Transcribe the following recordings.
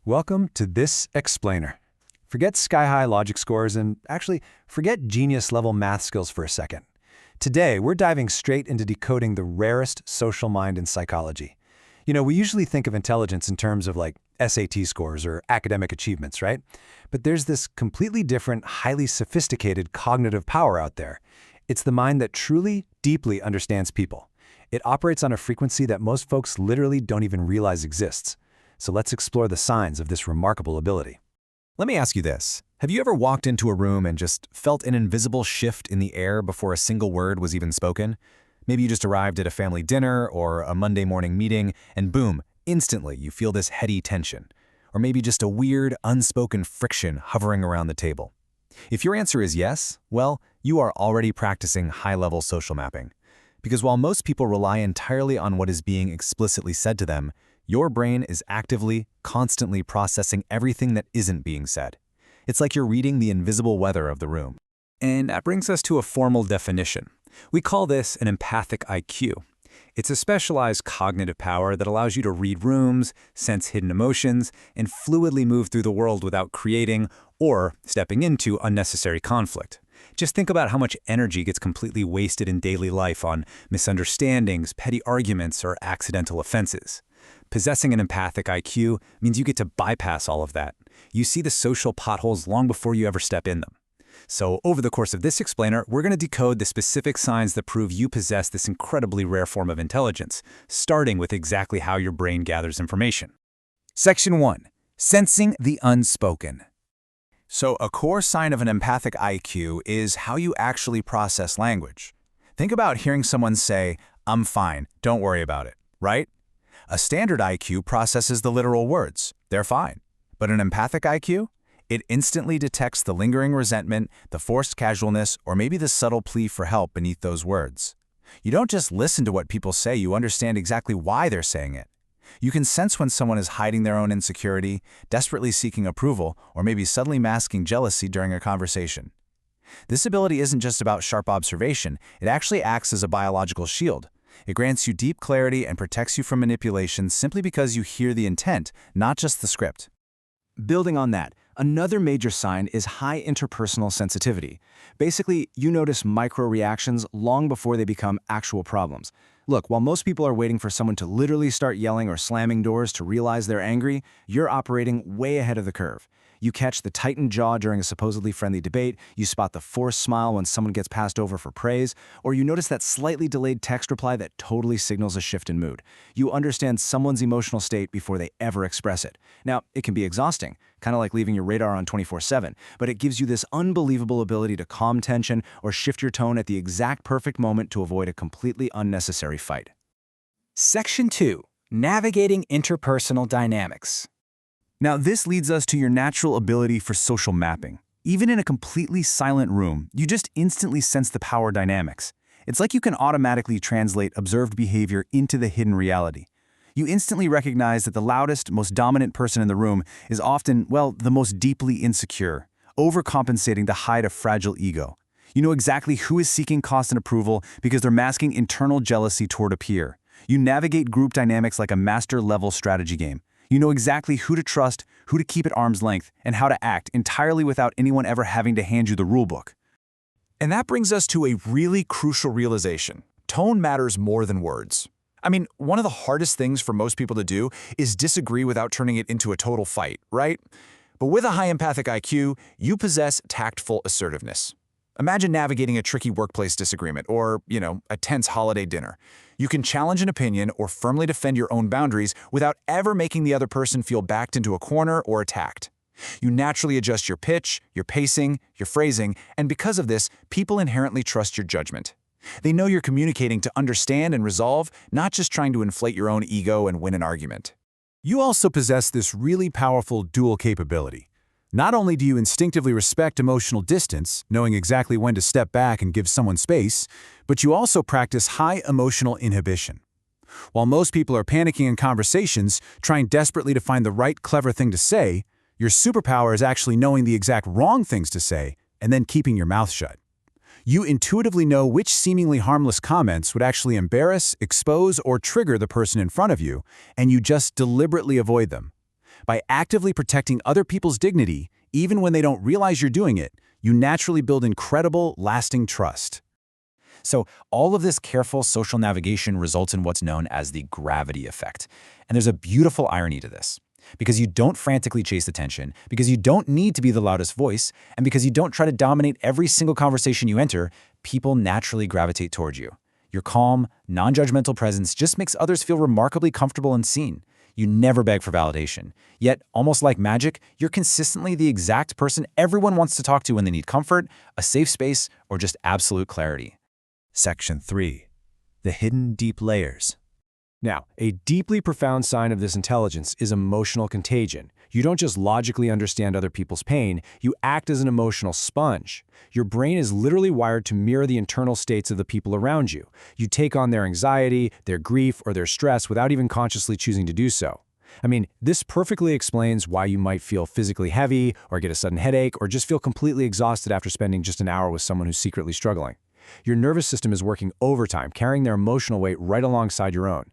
Welcome to this explainer. Forget sky-high logic scores and actually forget genius-level math skills for a second. Today, we're diving straight into decoding the rarest social mind in psychology. We usually think of intelligence in terms of like SAT scores or academic achievements, right? But there's this completely different, highly sophisticated cognitive power out there. It's the mind that truly, deeply understands people. It operates on a frequency that most folks literally don't even realize exists. So let's explore the signs of this remarkable ability. Let me ask you this. Have you ever walked into a room and just felt an invisible shift in the air before a single word was even spoken? Maybe you just arrived at a family dinner or a Monday morning meeting, and boom, instantly you feel this heady tension. Or maybe just a weird, unspoken friction hovering around the table. If your answer is yes, well, you are already practicing high-level social mapping. Because while most people rely entirely on what is being explicitly said to them, your brain is actively, constantly processing everything that isn't being said. It's like you're reading the invisible weather of the room. And that brings us to a formal definition. We call this an empathic IQ. It's a specialized cognitive power that allows you to read rooms, sense hidden emotions, and fluidly move through the world without creating or stepping into unnecessary conflict. Just think about how much energy gets completely wasted in daily life on misunderstandings, petty arguments, or accidental offenses. Possessing an empathic IQ means you get to bypass all of that. You see the social potholes long before you ever step in them. So over the course of this explainer, we're going to decode the specific signs that prove you possess this incredibly rare form of intelligence, starting with exactly how your brain gathers information. Section 1. Sensing the unspoken. So a core sign of an empathic IQ is how you actually process language. Think about hearing someone say, "I'm fine, don't worry about it," right? A standard IQ processes the literal words, "they're fine." But an empathic IQ? It instantly detects the lingering resentment, the forced casualness, or maybe the subtle plea for help beneath those words. You don't just listen to what people say, you understand exactly why they're saying it. You can sense when someone is hiding their own insecurity, desperately seeking approval, or maybe subtly masking jealousy during a conversation. This ability isn't just about sharp observation, it actually acts as a biological shield. It grants you deep clarity and protects you from manipulation simply because you hear the intent, not just the script. Building on that, another major sign is high interpersonal sensitivity. Basically, you notice micro-reactions long before they become actual problems. Look, while most people are waiting for someone to literally start yelling or slamming doors to realize they're angry, you're operating way ahead of the curve. You catch the tightened jaw during a supposedly friendly debate, you spot the forced smile when someone gets passed over for praise, or you notice that slightly delayed text reply that totally signals a shift in mood. You understand someone's emotional state before they ever express it. Now, it can be exhausting, kind of like leaving your radar on 24/7, but it gives you this unbelievable ability to calm tension or shift your tone at the exact perfect moment to avoid a completely unnecessary fight. Section 2. Navigating interpersonal dynamics. Now, this leads us to your natural ability for social mapping. Even in a completely silent room, you just instantly sense the power dynamics. It's like you can automatically translate observed behavior into the hidden reality. You instantly recognize that the loudest, most dominant person in the room is often, well, the most deeply insecure, overcompensating to hide a fragile ego. You know exactly who is seeking constant approval because they're masking internal jealousy toward a peer. You navigate group dynamics like a master-level strategy game. You know exactly who to trust, who to keep at arm's length, and how to act entirely without anyone ever having to hand you the rulebook. And that brings us to a really crucial realization. Tone matters more than words. I mean, one of the hardest things for most people to do is disagree without turning it into a total fight, right? But with a high empathic IQ, you possess tactful assertiveness. Imagine navigating a tricky workplace disagreement or, a tense holiday dinner. You can challenge an opinion or firmly defend your own boundaries without ever making the other person feel backed into a corner or attacked. You naturally adjust your pitch, your pacing, your phrasing, and because of this, people inherently trust your judgment. They know you're communicating to understand and resolve, not just trying to inflate your own ego and win an argument. You also possess this really powerful dual capability. Not only do you instinctively respect emotional distance, knowing exactly when to step back and give someone space, but you also practice high emotional inhibition. While most people are panicking in conversations, trying desperately to find the right clever thing to say, your superpower is actually knowing the exact wrong things to say and then keeping your mouth shut. You intuitively know which seemingly harmless comments would actually embarrass, expose, or trigger the person in front of you, and you just deliberately avoid them. By actively protecting other people's dignity, even when they don't realize you're doing it, you naturally build incredible, lasting trust. So all of this careful social navigation results in what's known as the gravity effect. And there's a beautiful irony to this. Because you don't frantically chase attention, because you don't need to be the loudest voice, and because you don't try to dominate every single conversation you enter, people naturally gravitate towards you. Your calm, non-judgmental presence just makes others feel remarkably comfortable and seen. You never beg for validation. Yet, almost like magic, you're consistently the exact person everyone wants to talk to when they need comfort, a safe space, or just absolute clarity. Section 3. The hidden deep layers. Now, a deeply profound sign of this intelligence is emotional contagion. You don't just logically understand other people's pain, you act as an emotional sponge. Your brain is literally wired to mirror the internal states of the people around you. You take on their anxiety, their grief, or their stress without even consciously choosing to do so. I mean, this perfectly explains why you might feel physically heavy, or get a sudden headache, or just feel completely exhausted after spending just an hour with someone who's secretly struggling. Your nervous system is working overtime, carrying their emotional weight right alongside your own.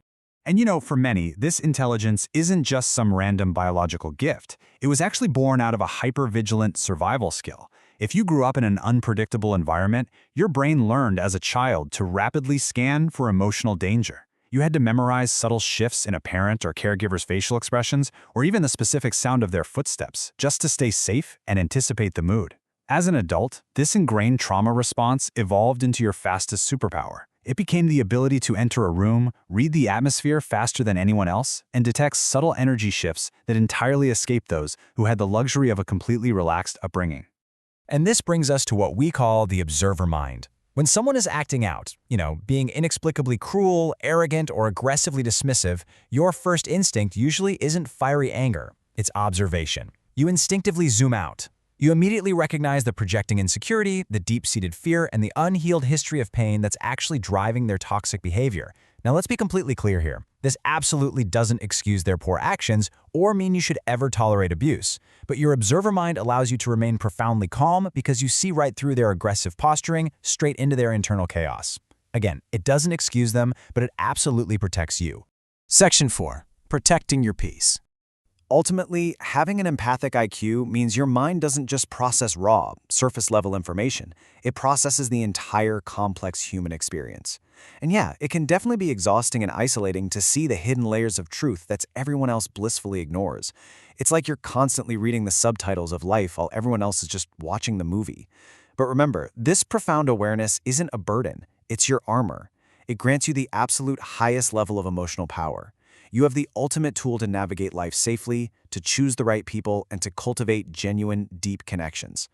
And you know, for many, this intelligence isn't just some random biological gift. It was actually born out of a hyper-vigilant survival skill. If you grew up in an unpredictable environment, your brain learned as a child to rapidly scan for emotional danger. You had to memorize subtle shifts in a parent or caregiver's facial expressions, or even the specific sound of their footsteps, just to stay safe and anticipate the mood. As an adult, this ingrained trauma response evolved into your fastest superpower. It became the ability to enter a room, read the atmosphere faster than anyone else, and detect subtle energy shifts that entirely escaped those who had the luxury of a completely relaxed upbringing. And this brings us to what we call the observer mind. When someone is acting out, being inexplicably cruel, arrogant, or aggressively dismissive, your first instinct usually isn't fiery anger, it's observation. You instinctively zoom out. You immediately recognize the projecting insecurity, the deep-seated fear, and the unhealed history of pain that's actually driving their toxic behavior. Now, let's be completely clear here. This absolutely doesn't excuse their poor actions or mean you should ever tolerate abuse. But your observer mind allows you to remain profoundly calm because you see right through their aggressive posturing, straight into their internal chaos. Again, it doesn't excuse them, but it absolutely protects you. Section 4. Protecting your peace. Ultimately, having an empathic IQ means your mind doesn't just process raw, surface-level information. It processes the entire complex human experience. And yeah, it can definitely be exhausting and isolating to see the hidden layers of truth that everyone else blissfully ignores. It's like you're constantly reading the subtitles of life while everyone else is just watching the movie. But remember, this profound awareness isn't a burden, it's your armor. It grants you the absolute highest level of emotional power. You have the ultimate tool to navigate life safely, to choose the right people, and to cultivate genuine, deep connections.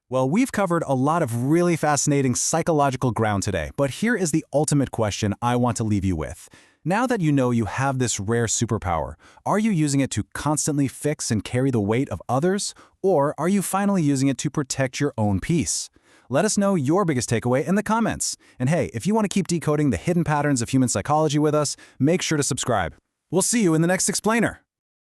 Well, we've covered a lot of really fascinating psychological ground today, but here is the ultimate question I want to leave you with. Now that you know you have this rare superpower, are you using it to constantly fix and carry the weight of others, or are you finally using it to protect your own peace? Let us know your biggest takeaway in the comments. And hey, if you want to keep decoding the hidden patterns of human psychology with us, make sure to subscribe. We'll see you in the next explainer.